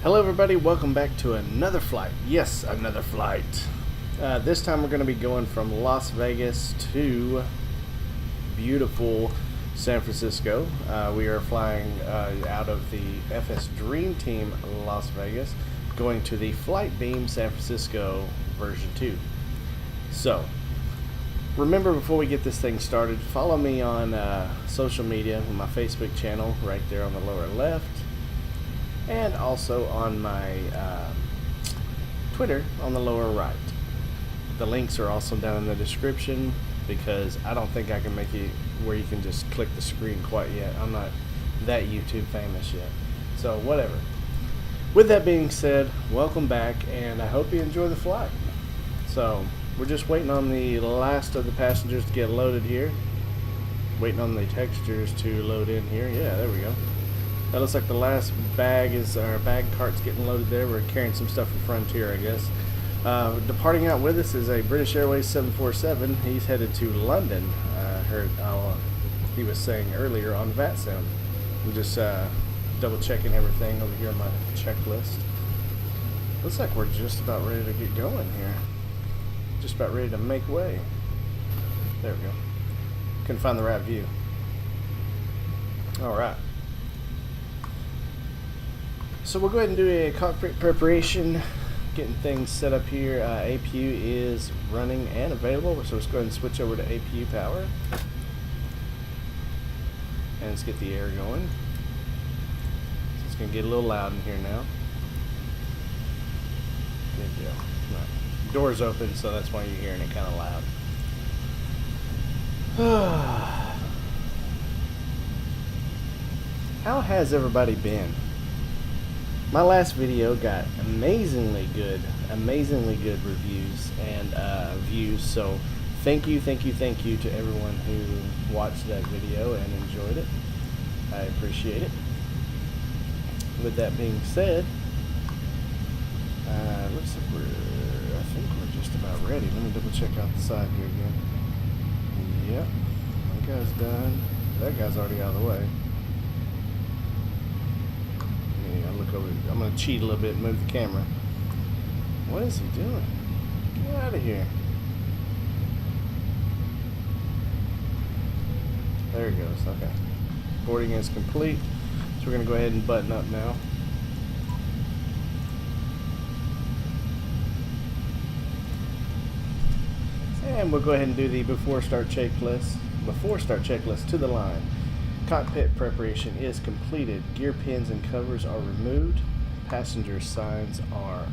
Hello everybody, welcome back to another flight. Yes, another flight. This time we're going to be going from Las Vegas to beautiful San Francisco. We are flying out of the FSDreamteam Las Vegas, going to the FlightBeam San Francisco version 2. So, remember, before we get this thing started, follow me on social media, on my Facebook channel right there on the lower left, and also on my Twitter on the lower right. The links are also down in the description, because I don't think I can make it where you can just click the screen quite yet. I'm not that YouTube famous yet. So whatever. With that being said, welcome back, and I hope you enjoy the flight. So we're just waiting on the last of the passengers to get loaded here. Waiting on the textures to load in here. Yeah, there we go. That looks like the last bag is our bag cart's getting loaded there. We're carrying some stuff from Frontier, I guess. Departing out with us is a British Airways 747. He's headed to London. Heard he was saying earlier on VATSound. I'm just double checking everything over here on my checklist. Looks like we're just about ready to get going here. Just about ready to make way. There we go. Couldn't find the right view. All right. So we'll go ahead and do a cockpit preparation, getting things set up here. APU is running and available, so let's go ahead and switch over to APU power. And let's get the air going. So it's going to get a little loud in here now. Good deal. Right. Door's open, so that's why you're hearing it kind of loud. How has everybody been? My last video got amazingly good reviews and views, so thank you to everyone who watched that video and enjoyed it. I appreciate it. With that being said, looks like I think we're just about ready. Let me double check out the side here again. Yep, that guy's done. That guy's already out of the way. Look over. I'm going to cheat a little bit and move the camera. What is he doing? Get out of here. There he goes. Okay. Boarding is complete. So we're going to go ahead and button up now. And we'll go ahead and do the before start checklist to the line. Cockpit preparation is completed. Gear pins and covers are removed. Passenger signs are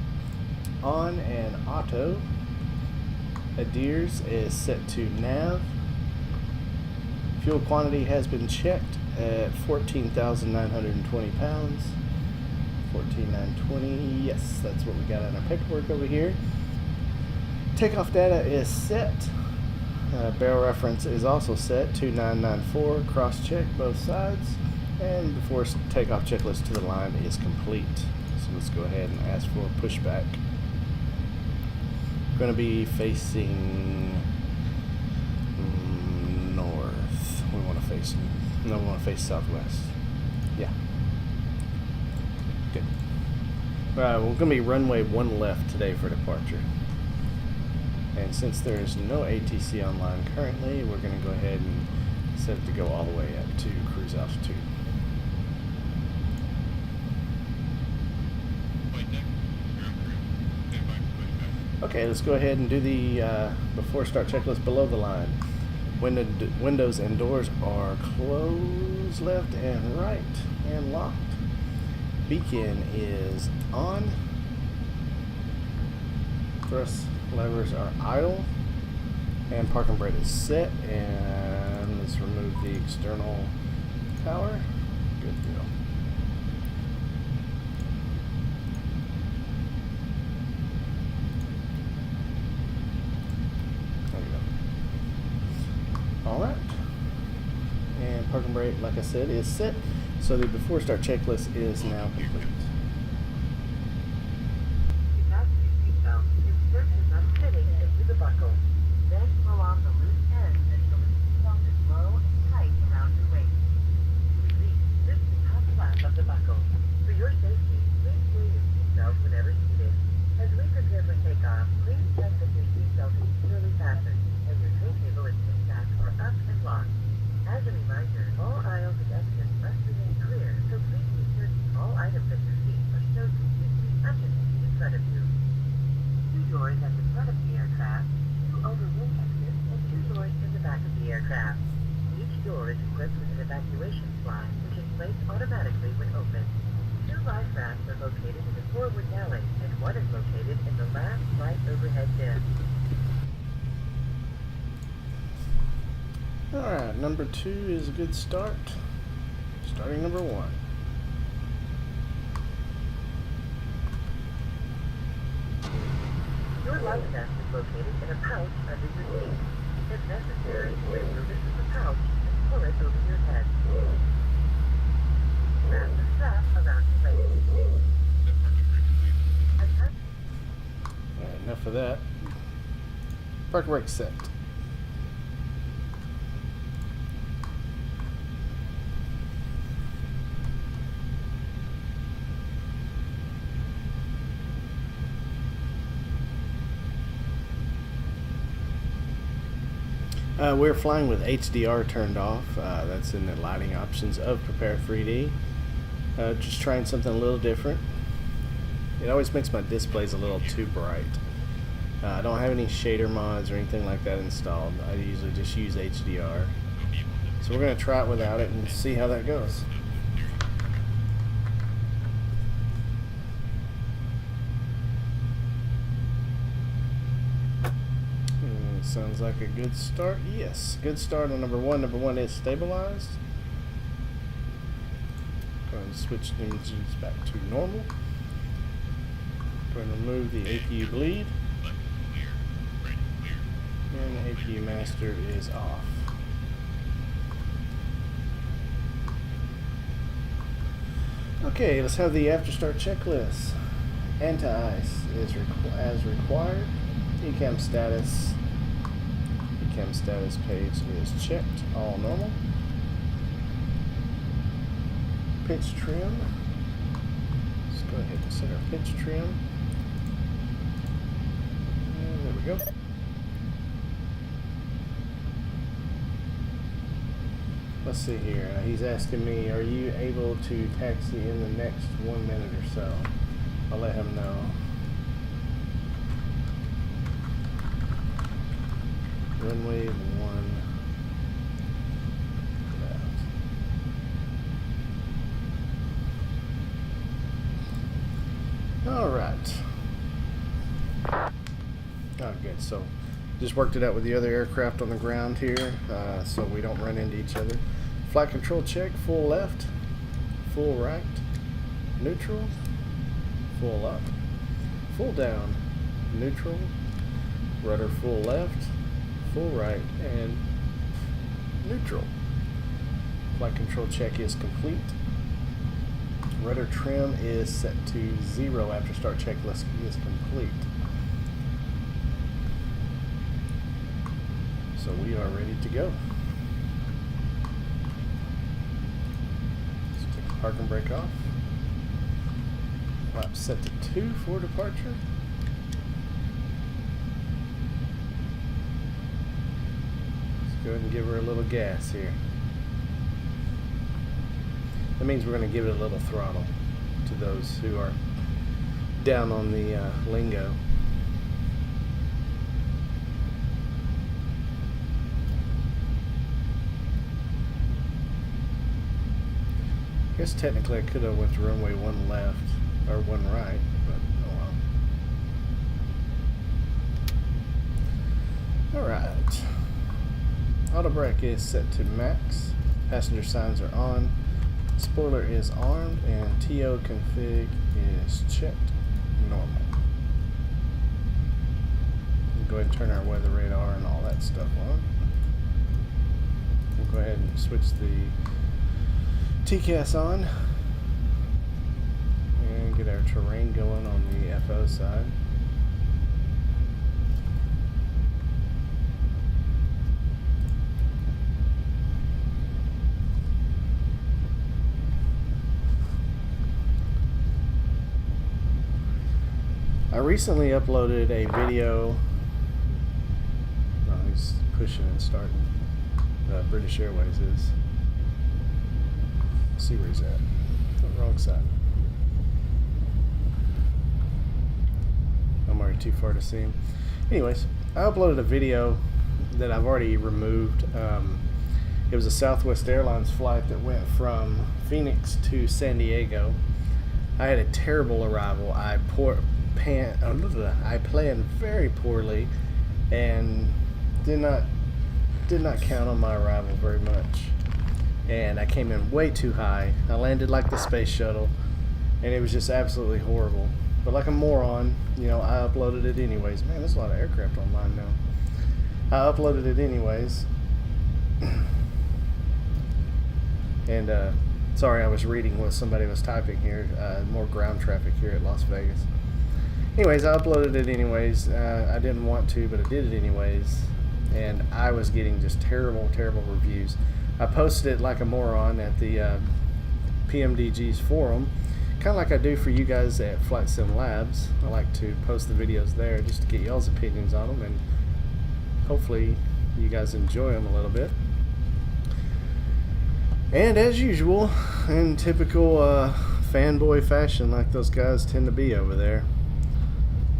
on and auto. ADIRS is set to nav. Fuel quantity has been checked at 14,920 pounds. 14,920. Yes, that's what we got on our paperwork over here. Takeoff data is set. Barrel reference is also set, 2994, cross-check both sides, and before takeoff checklist to the line is complete. So let's go ahead and ask for pushback. We're going to be facing north. We want to face southwest. Yeah. Good. We're going to be runway 1 left today for departure. And since there's no ATC online currently, we're going to go ahead and set it to go all the way up to cruise altitude. Okay, let's go ahead and do the before start checklist below the line. Windows and doors are closed left and right and locked. Beacon is on. Thrust levers are idle, and parking brake is set, and let's remove the external power. Good deal. There we go. Alright, and parking brake, like I said, is set, so the before start checklist is now complete. Then pull on the loose end until the seatbelt is low and tight around your waist. Release this top flap of the buckle. For your safety, please wear your aircraft are located in the forward galley, and one is located in the last flight overhead bin. Alright, number 2 is a good start. Starting number 1. Your life vest is located in a pouch under your seat. If necessary, remove it from the pouch and pull it over your head. Wrap the strap around your waist. Alright, enough of that. Park brake set. We're flying with HDR turned off. That's in the lighting options of P3D. Just trying something a little different. It always makes my displays a little too bright. I don't have any shader mods or anything like that installed. I usually just use HDR. So we're going to try it without it and see how that goes. Sounds like a good start. Yes, good start on number 1. Number 1 is stabilized. Go ahead and switch engines back to normal. Go ahead and remove the APU bleed. And the APU master is off. Okay, let's have the after start checklist. Anti-ice is as required. ECAM status. Cam status page is checked, all normal. Pitch trim. Let's go ahead and set our pitch trim. And there we go. Let's see here. He's asking me, are you able to taxi in the next 1 minute or so? I'll let him know. Runway 1 left. Alright. Oh, good. So, just worked it out with the other aircraft on the ground here, so we don't run into each other. Flight control check, full left, full right, neutral, full up, full down, neutral, rudder full left, full right, and neutral. Flight control check is complete. Rudder trim is set to 0 after start checklist is complete. So we are ready to go. Let's take the park and brake off. Flap set to 2 for departure. Go ahead and give her a little gas here. That means we're going to give it a little throttle to those who are down on the lingo. I guess technically I could have went to runway 1 left or 1 right, but oh well. Alright. Auto brake is set to max. Passenger signs are on. Spoiler is armed, and TO config is checked normal. We'll go ahead and turn our weather radar and all that stuff on. We'll go ahead and switch the TCAS on and get our terrain going on the FO side. I recently uploaded a video. Oh, he's pushing and starting. British Airways is. Let's see where he's at. The wrong side. I'm already too far to see him. Anyways, I uploaded a video that I've already removed. It was a Southwest Airlines flight that went from Phoenix to San Diego. I had a terrible arrival. I planned very poorly and did not count on my arrival very much. And I came in way too high. I landed like the space shuttle, and it was just absolutely horrible. But like a moron, you know, I uploaded it anyways. Man, there's a lot of aircraft online now. I uploaded it anyways. And sorry, I was reading what somebody was typing here. More ground traffic here at Las Vegas. Anyways, I uploaded it anyways. I didn't want to, but I did it anyways. And I was getting just terrible reviews. I posted it like a moron at the PMDG's forum, kind of like I do for you guys at FlightBeam. I like to post the videos there just to get y'all's opinions on them, and hopefully you guys enjoy them a little bit. And as usual, in typical fanboy fashion like those guys tend to be over there,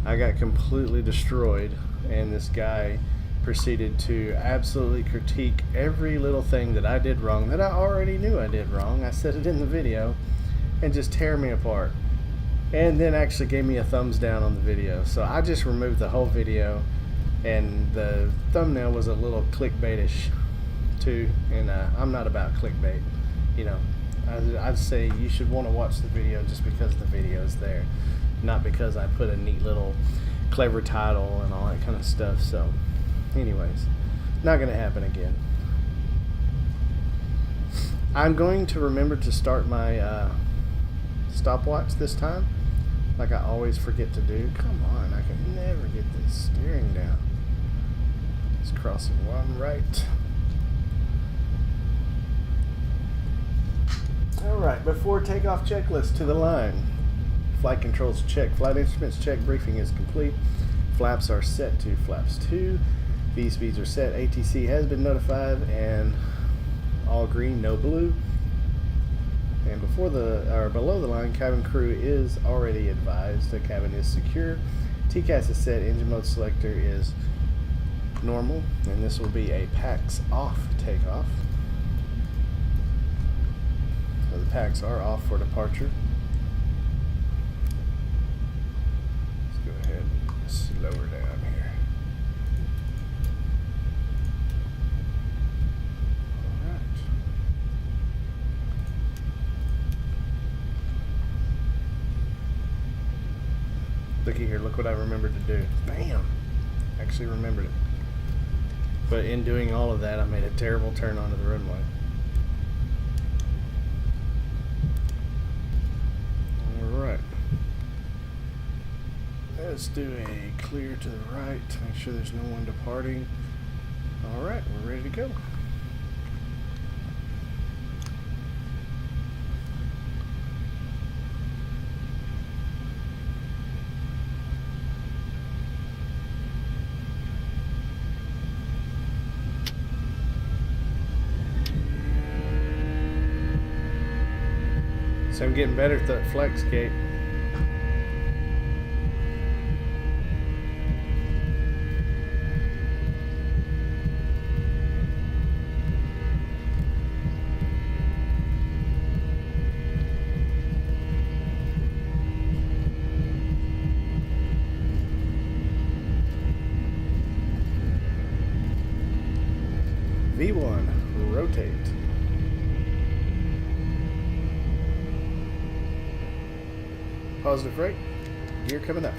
I got completely destroyed, and this guy proceeded to absolutely critique every little thing that I did wrong that I already knew I did wrong. I said it in the video, and just tear me apart, and then actually gave me a thumbs down on the video. So I just removed the whole video, and the thumbnail was a little clickbaitish too, and I'm not about clickbait, you know. I'd say you should want to watch the video just because the video is there, not because I put a neat little clever title and all that kind of stuff. So anyways, not going to happen again. I'm going to remember to start my stopwatch this time, like I always forget to do. Come on, I can never get this steering down. It's crossing one right. Alright, before takeoff checklist to the line. Flight controls check, flight instruments check, briefing is complete. Flaps are set to flaps 2. V speeds are set, ATC has been notified, and all green, no blue. And below the line, cabin crew is already advised the cabin is secure. TCAS is set, engine mode selector is normal, and this will be a PAX off takeoff. So the PAX are off for departure. Let's go ahead and slow her down here. Alright. Looky here, look what I remembered to do. Bam! Actually remembered it. But in doing all of that, I made a terrible turn onto the runway. Alright. Let's do a clear to the right to make sure there's no one departing. Alright, we're ready to go. So I'm getting better at that flex gate. V1, rotate. Positive right, gear coming up.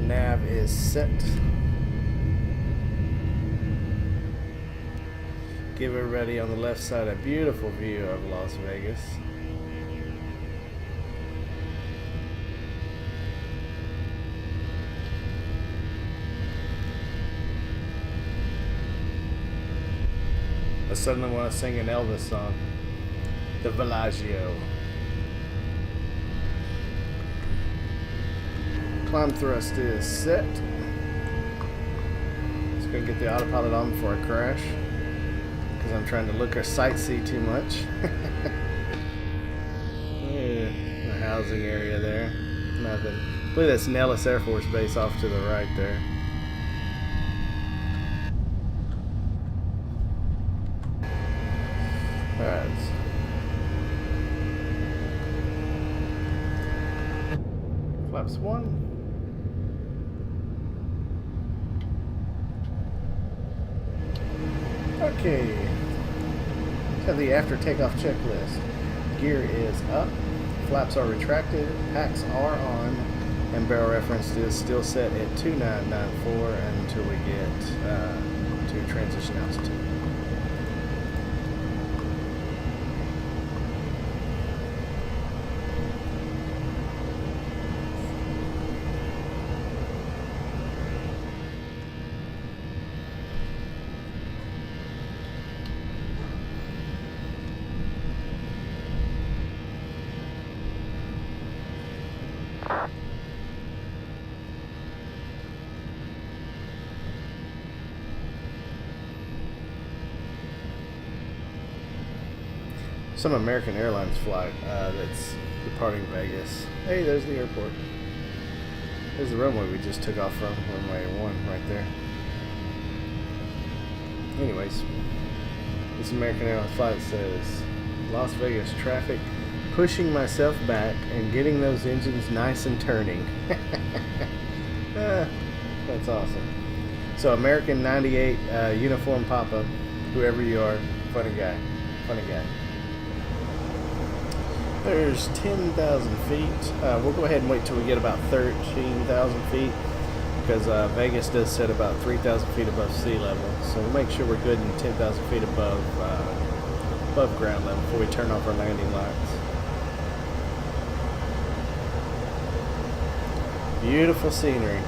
Nav is set. Give everybody on the left side a beautiful view of Las Vegas. I suddenly want to sing an Elvis song. The Bellagio. Climb thrust is set. Just gonna get the autopilot on before I crash, because I'm trying to look or sightsee too much. Yeah, the housing area there. Nothing. I believe that's Nellis Air Force Base off to the right there. FlightBeam 1. Okay, let's have the after takeoff checklist. Gear is up, flaps are retracted, packs are on, and barrel reference is still set at 2994 until we get to transition altitude. Some American Airlines flight that's departing Vegas. Hey, there's the airport. There's the runway we just took off from, runway 1 right there. Anyways, this American Airlines flight says Las Vegas traffic, pushing myself back and getting those engines nice and turning. That's awesome. So American 98 uniform Papa, whoever you are, funny guy. There's 10,000 feet. We'll go ahead and wait till we get about 13,000 feet because Vegas does set about 3,000 feet above sea level. So we'll make sure we're good in 10,000 feet above ground level before we turn off our landing lights. Beautiful scenery.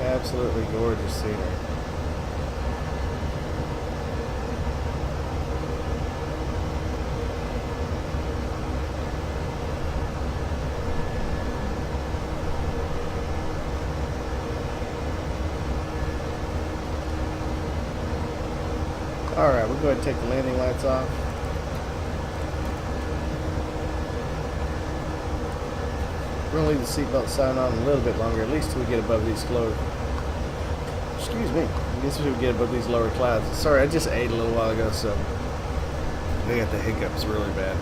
Absolutely gorgeous scenery. Alright, we'll go ahead and take the landing lights off. We're going to leave the seatbelt sign on a little bit longer, at least till we get above these lower... Excuse me. I guess we get above these lower clouds. Sorry, I just ate a little while ago, so... They got the hiccups really bad.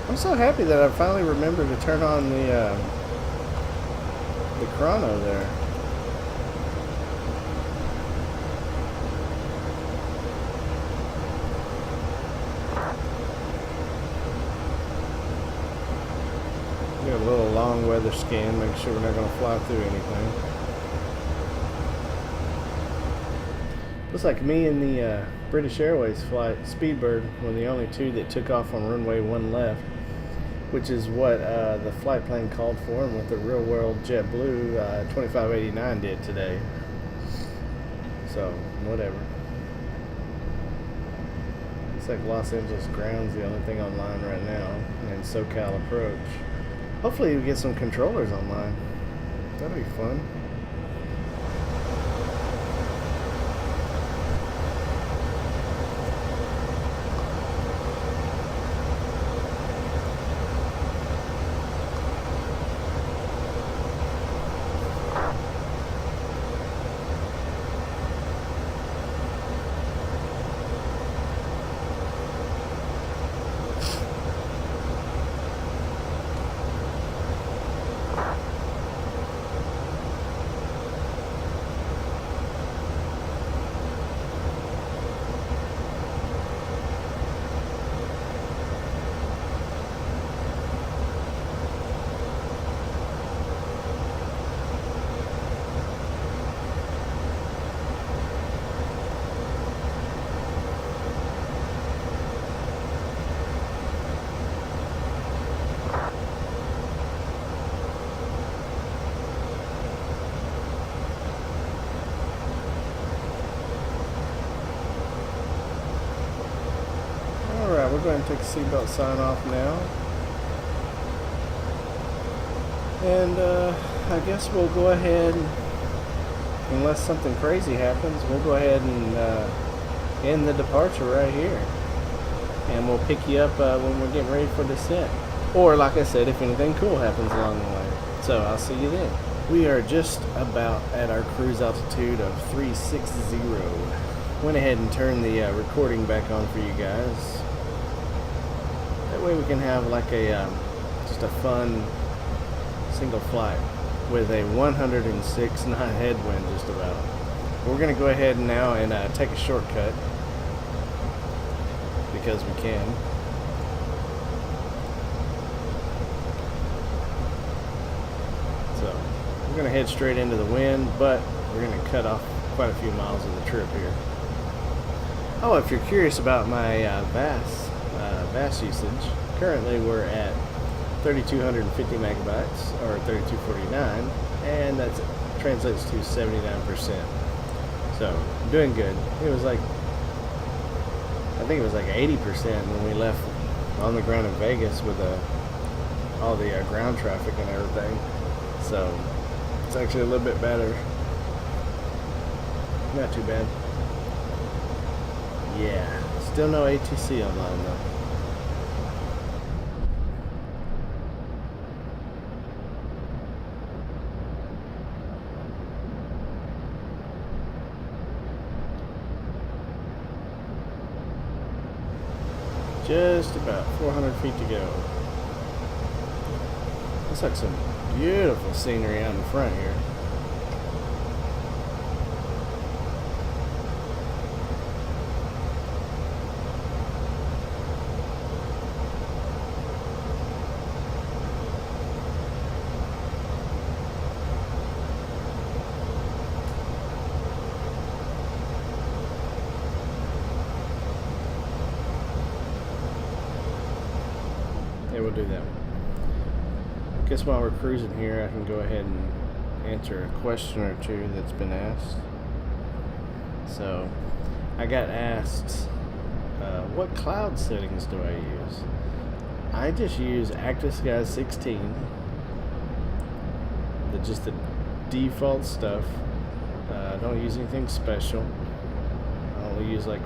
I'm so happy that I finally remembered to turn on the chrono there. Get a little long weather scan, make sure we're not going to fly through anything. Looks like me and the British Airways flight, Speedbird, were the only two that took off on runway 1 left, which is what the flight plan called for and what the real world JetBlue 2589 did today. So, whatever. Looks like Los Angeles ground's the only thing online right now, and SoCal approach. Hopefully we get some controllers online. That'll be fun. We're going to take the seatbelt sign off now. And I guess we'll go ahead, unless something crazy happens, we'll go ahead and end the departure right here. And we'll pick you up when we're getting ready for descent. Or, like I said, if anything cool happens along the way. So, I'll see you then. We are just about at our cruise altitude of 360. Went ahead and turned the recording back on for you guys. That way we can have like a just a fun single flight with a 106 knot headwind just about. We're going to go ahead now and take a shortcut because we can. So we're going to head straight into the wind, but we're going to cut off quite a few miles of the trip here. Oh, if you're curious about my VAS usage, currently we're at 3,250 megabytes, or 3,249, and that translates to 79%. So, I'm doing good. It was like, I think it was like 80% when we left on the ground in Vegas with all the ground traffic and everything. So, it's actually a little bit better. Not too bad. Yeah, still no ATC online though. Just about 400 feet to go. Looks like some beautiful scenery out in front here. Yeah, we'll do that one. I guess while we're cruising here, I can go ahead and answer a question or two that's been asked. So, I got asked, what cloud settings do I use? I just use ActiveSky 16, just the default stuff. I don't use anything special. I only use like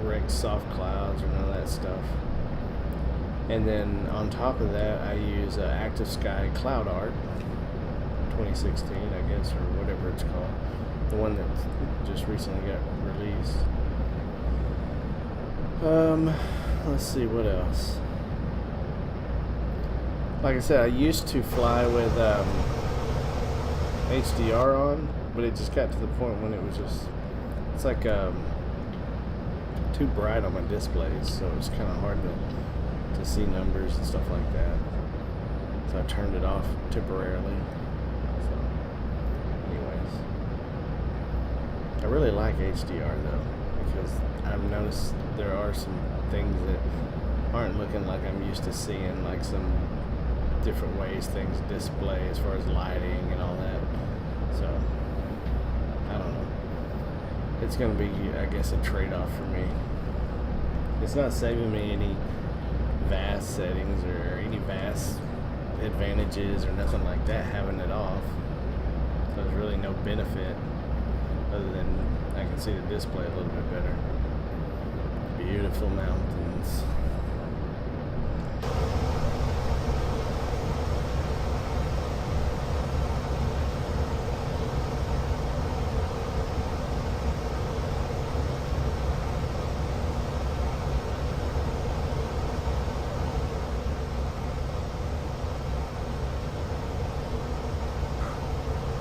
Rex soft clouds or none of that stuff. And then on top of that, I use ActiveSky Cloud Art 2016, I guess, or whatever it's called. The one that just recently got released. Let's see, what else? Like I said, I used to fly with HDR on, but it just got to the point when it was just, it's like too bright on my displays, so it was kind of hard to see numbers and stuff like that. So I turned it off temporarily. So, anyways, I really like HDR though, because I've noticed there are some things that aren't looking like I'm used to seeing, like some different ways things display as far as lighting and all that. So, I don't know. It's going to be, I guess, a trade-off for me. It's not saving me any VAS settings or any VAS advantages or nothing like that having it off. So there's really no benefit other than I can see the display a little bit better. Beautiful mountains.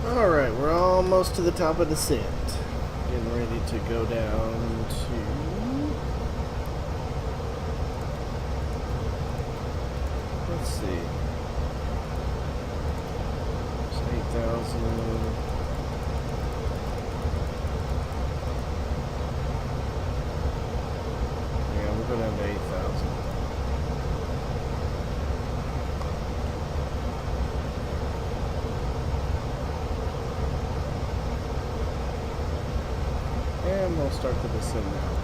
Alright, we're almost to the top of the descent. Getting ready to go down to... let's see. It's 8,000. Yeah, we're going down to 8,000. And we'll start the descent now.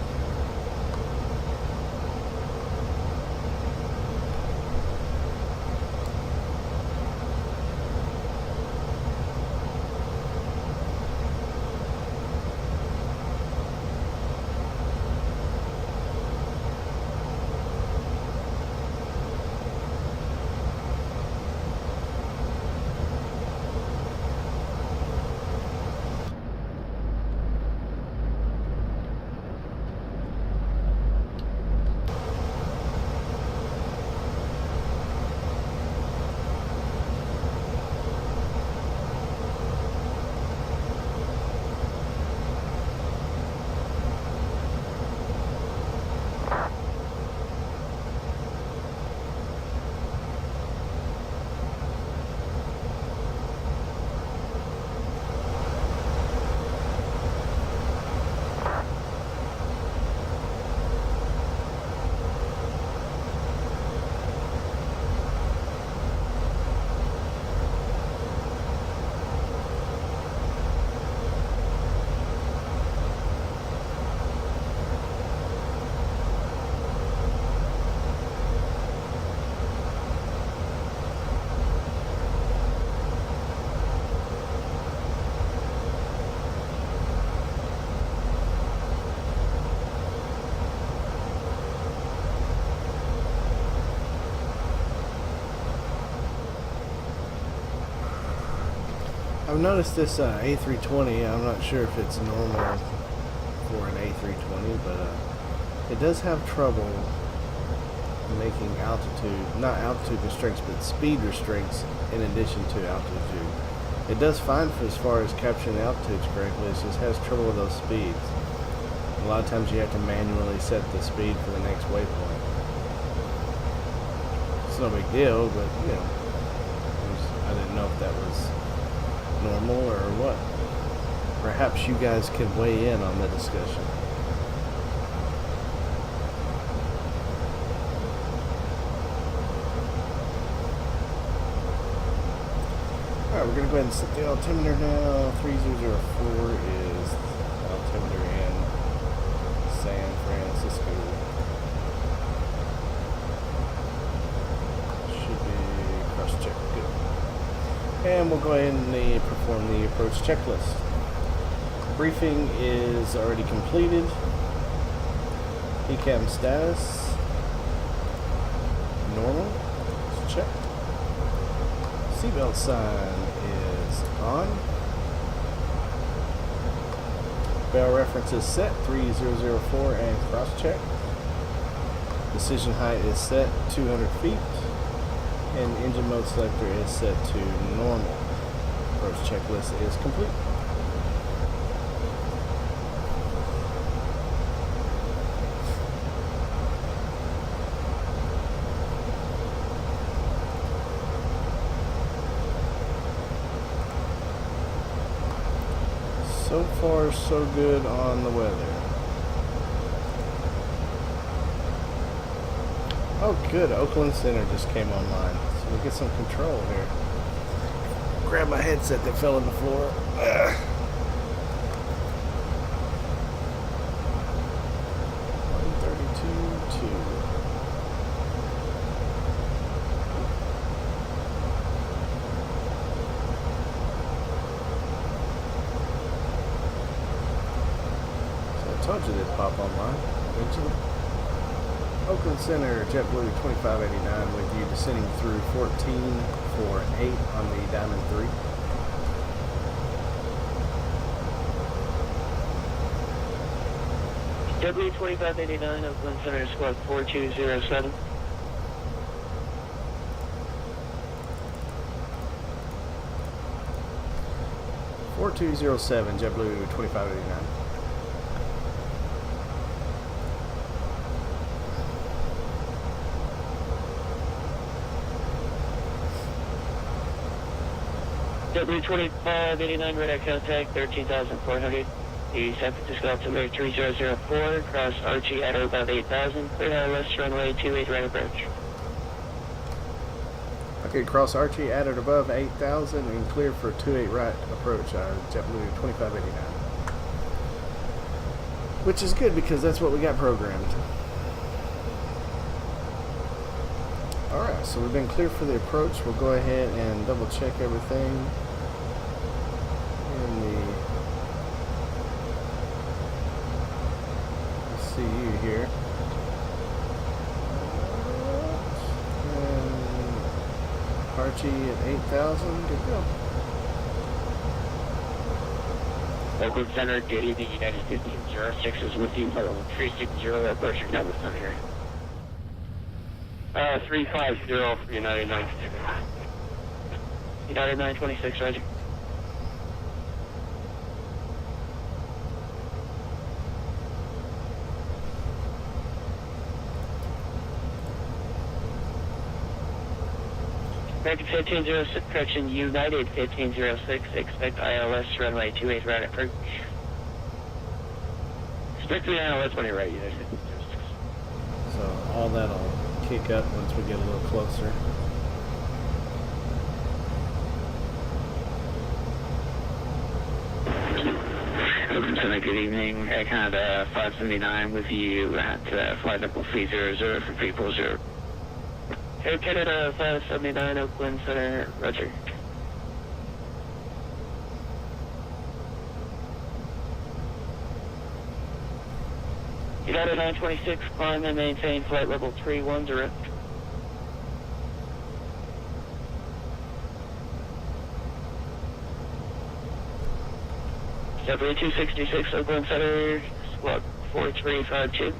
I've noticed this A320, I'm not sure if it's normal for an A320, but it does have trouble making not altitude restraints, but speed restraints in addition to altitude. It does fine for as far as capturing altitudes correctly, it just has trouble with those speeds. A lot of times you have to manually set the speed for the next waypoint. It's no big deal, but you know, I didn't know if that was normal or what. Perhaps you guys can weigh in on the discussion. Alright, we're going to go ahead and set the altimeter now. 3004 is altimeter in San Francisco. Should be cross-check. Good. And we'll go ahead and perform the approach checklist. Briefing is already completed. ECAM status. Normal. Let's check. Seatbelt sign is on. Bell reference is set, 3004 and cross-check. Decision height is set, 200 feet. And engine mode selector is set to normal. Approach checklist is complete. So far, so good on the weather. Oh, good. Oakland Center just came online. So we'll get some control here. Grab my headset that fell on the floor. Ugh. 132.2. I told you they'd pop online eventually. Oakland Center, JetBlue 2589 with you, descending through 1448 on the Diamond 3. JetBlue 2589, Oakland Center, squad 4207. (4207) JetBlue 2589. JetBlue 2589, radar contact 13,400. The San Francisco altimeter 3004, cross Archie at above 8,000, clear ILS runway 28 right approach. Okay, cross Archie at or above 8,000 and clear for 28 right approach, JetBlue 2589. Which is good because that's what we got programmed. Alright, so we've been clear for the approach. We'll go ahead and double check everything in the CU here. And Archie at 8,000, good to go. Oakland Center, good evening, United 1506 is with you, level 360, approach your number from here. 350 for United 926. United 926, roger. American 1506, correction, United 1506, expect ILS runway 28 right approach. Expect the ILS when you're right, United 1506. So all that'll kick up once we get a little closer. Oakland Center, good evening. Canada 579 with you at flight level 300 for people 0. Air Canada 579, Oakland Center, roger. United 926, climb and maintain flight level 310. W266 Oakland Center, squawk 4352.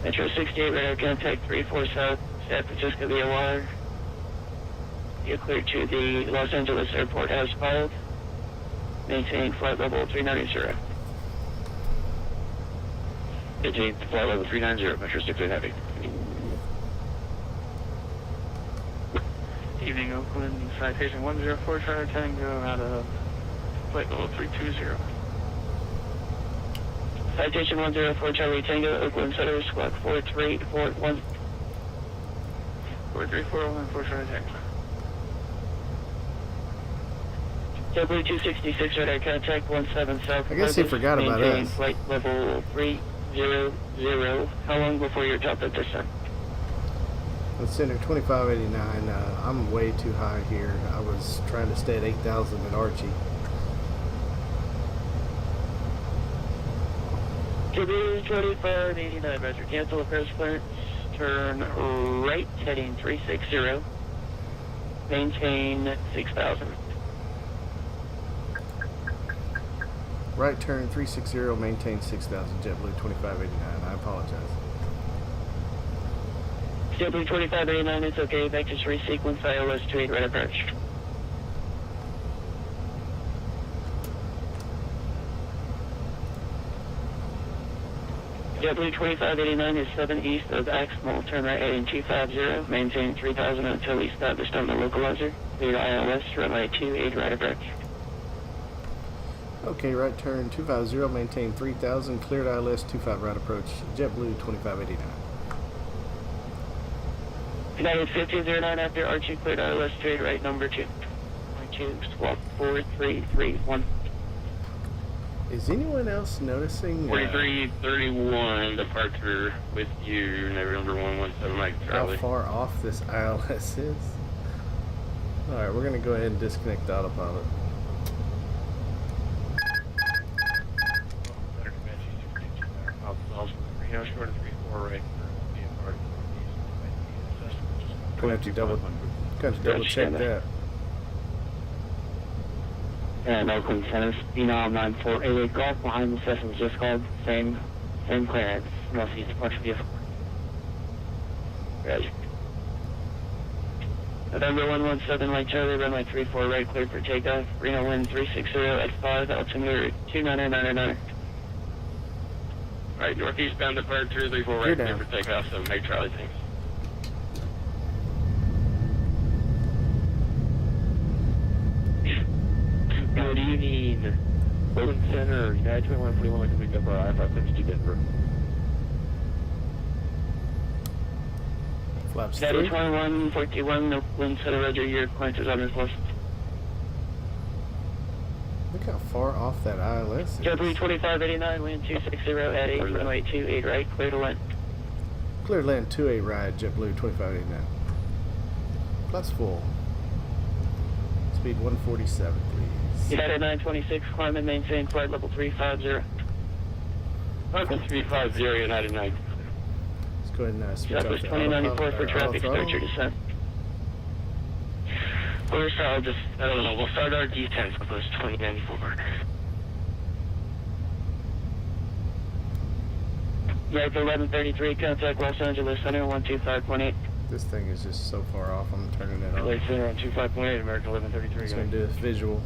Metro 68, radar contact 34 South, San Francisco VOR. You're cleared to the Los Angeles Airport as filed. Maintaining flight level 390. Maintaining flight level 390, Metro 68 Heavy. Evening Oakland, citation 104 Charlie Tango out of flight level 320. Citation 104 Charlie Tango, Oakland Center, squawk 4341. 43414 Charlie Tango. W266 radar contact 17 South. I guess he forgot about us. Flight level 300. How long before your top at this time? Let's center 2589. I'm way too high here. I was trying to stay at 8,000 at Archie. W2589, Roger. Cancel approach clearance. Turn right, heading 360. Maintain 6,000. Right turn 360, maintain 6,000, JetBlue 2589. I apologize. JetBlue 2589, it's okay. Vectors resequence, ILS 28 right approach. JetBlue 2589 is 7 east of Aximal, turn right heading 250, maintain 3,000 until established on the localizer. Clear ILS, runway 28 right approach. Okay, right turn 250, maintain 3,000, cleared ILS 25 right approach, JetBlue 2589. United 1509 after Archie, cleared ILS 28 right number 2. 2, squawk 4331. Is anyone else noticing 4331 departure with you, November 117 Mike how Charlie. far off this ILS is? Alright, we're going to go ahead and disconnect the autopilot. Short of 34 right for Going to double check that. And Oakland Center, Phenom 9488 Golf behind the sessions just called. Same clearance. Northeast departure vehicle. Roger. November 117 Mike Charlie, runway 34 right, cleared for takeoff. Reno wind 360 at 5, altimeter 29999. Alright, northeastbound departure 34 right, clear for takeoff, so Mike Charlie, thanks. Good evening. Oakland Center, United 2141, can pick up our I-552 Denver. Flaps United 3. 2141, Oakland Center, Roger, your clearance is on this list. Look how far off that ILS is. JetBlue 2589, wind 260 at 8, runway 28 right, clear to land. Clear land 28 right, JetBlue 2589. Plus full. Speed 147, please. United 926, climb and maintain flight level 350. Oakland 350, United 9. Let's go ahead and switch off Southwest the 2094 for auto traffic, start throttle. your descent. First, I'll just, I don't know, we'll start our descent, Southwest 2094. America 1133, contact Los Angeles Center, 125.8. This thing is just so far off, I'm turning it LA off. Center on 25.8, America 1133. It's going to do a visual.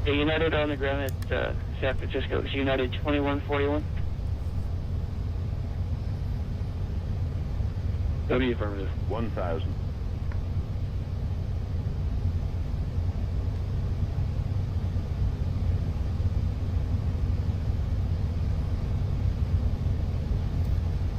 The United on the ground at San Francisco is United 2141. W affirmative. 1000.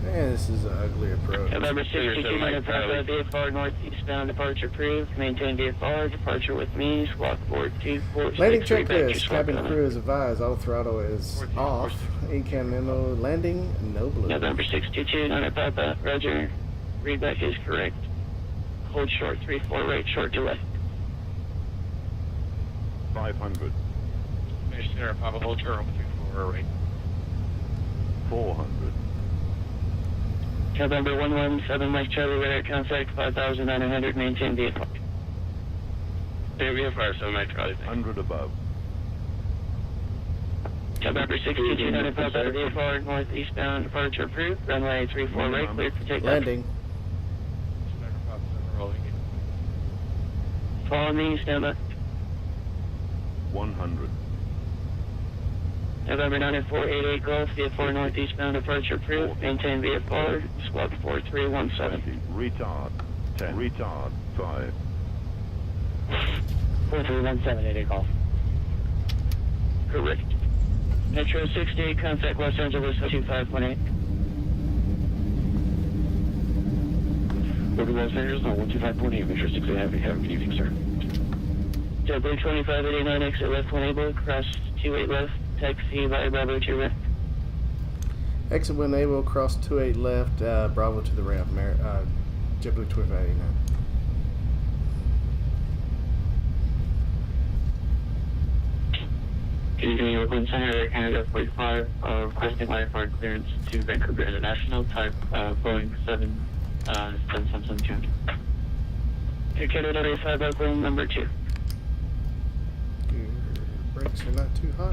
Man, this is an ugly approach. November 62, Mike Charlie. VFR northeastbound departure approved. Maintain VFR, departure with me, squawk 4246. Landing checklist. Cabin crew is advised. Auto throttle is 14, off. 14. ECAM memo. Landing, no blue. November 622, 955, Roger. Readback is correct. Hold short, 34 right, short delay. 500. Finish there, Papa, hold turn, 34 right. 400. November 117 Mike Charlie, radar contact 5,900, maintain VFR. VFR, 7 Mike Charlie. 100 above. November 6200, Papa VFR, northeastbound, departure approved, runway 34 right, cleared for takeoff. Landing. Follow me, stand by. 100. November 9488 Golf, VFR northeastbound, departure approved, maintain VFR, squawk 4317. 20. Retard. 10. Retard. 5. 431788 Golf. Correct. Metro 68, contact Los Angeles 2518. Over Los Angeles, 125.8, Metro 68, have a good evening, sir. JetBlue 2589, exit left 1 able, cross 28 left, taxi by Bravo to ramp. Exit when able, cross 28 left, Bravo to the ramp, JetBlue 2589. Good evening, Oakland Center, Canada 45, requesting IFR clearance to Vancouver International, type Boeing 777-200. To Canada 5 Oakland, number 2. Your brakes are not too hot.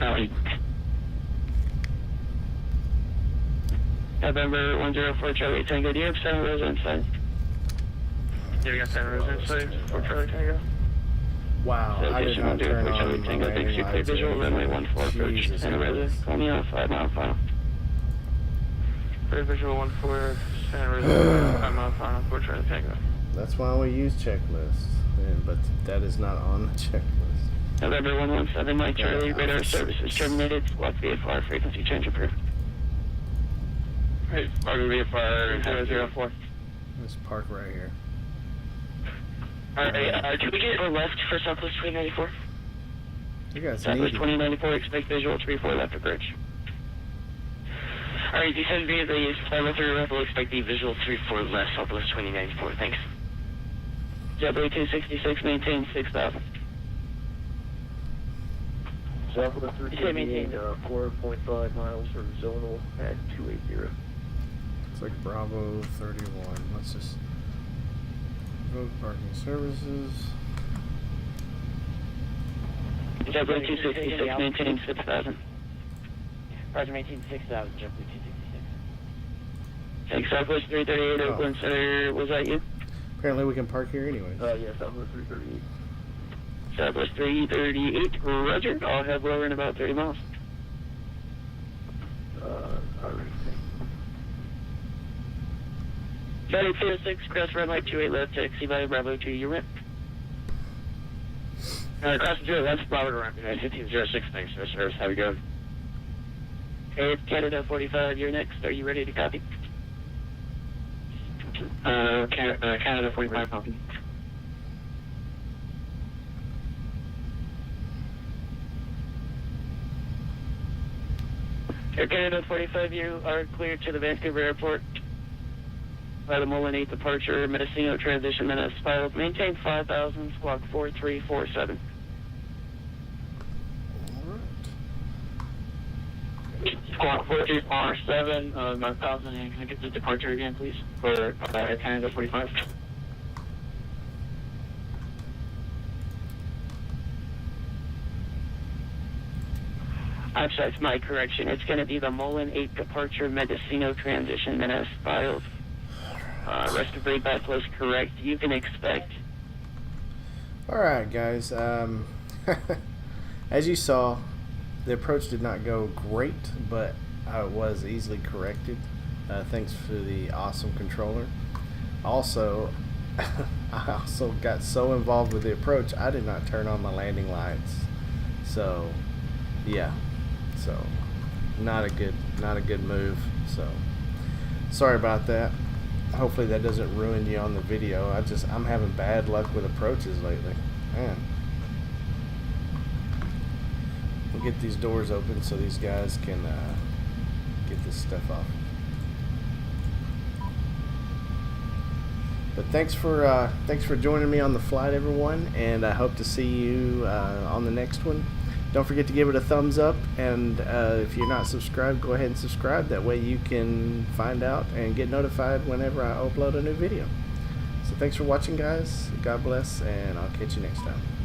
November 104 Charlie Tango, do you have 7 rows inside? Yeah, we got 7 rows inside for Charlie Tango. Wow, So I did additional not turn Charlie on my Tango, thanks you, clear landing visual, lights. runway 14 approach, Jesus Santa Rosa, Christ. call me on 5 mile final. Clear visual 14, Santa Rosa, 5 mile final for Charlie Tango. That's why we use checklists, but that is not on the checklist. November 117 Mike Charlie, radar services terminated, squawk VFR, frequency change approved. Hey, VFR 004. Let's park right here. Alright, can we get a left for Southwest 2094? You got Southwest sneaky. 2094, expect visual 34 left approach. Alright, descend via the Flight 3 left, we'll expect the visual 34 left, Southwest 2094, thanks. JetBlue 266, maintain 6,000. Southwest You say maintain. 4.5 miles from zonal at 280. It's like Bravo 31. Let's just vote parking services. JetBlue 266, maintain 6,000. Roger, maintain 6,000, JetBlue 266. Thanks, Southwest 338, Oakland Center, was that you? Apparently we can park here anyway. Yes, Southwest 338. Southwest 338, roger, I'll have lower in about 30 miles. Alright. Valley 206, cross runway 28 left, taxi by Bravo to your ramp. Cross the 2 left, Bravo to ramp, 1506, thanks, sir, service, how we go? Hey, it's Canada 45, you're next, are you ready to copy? Canada 45, copy. Air Canada 45, you are cleared to the Vancouver Airport. By the Mullen 8 departure, Mendocino transition minutes filed. Maintain 5,000, squawk 4347. Squawk 4347, 9,000, and can I get the departure again, please, for Air Canada 45? I'm sorry, it's my correction. It's going to be the Mullen 8 departure, Mendocino transition minutes filed. Rest of the back was correct. You can expect. Alright guys, as you saw, the approach did not go great, but it was easily corrected, thanks to the awesome controller. Also, I also got so involved with the approach, I did not turn on my landing lights. So, yeah, so not a good move. So, sorry about that. Hopefully that doesn't ruin you on the video. I'm having bad luck with approaches lately, man. We'll get these doors open so these guys can get this stuff off. But thanks for joining me on the flight, everyone, and I hope to see you on the next one. Don't forget to give it a thumbs up, and if you're not subscribed, go ahead and subscribe. That way you can find out and get notified whenever I upload a new video. So thanks for watching, guys. God bless, and I'll catch you next time.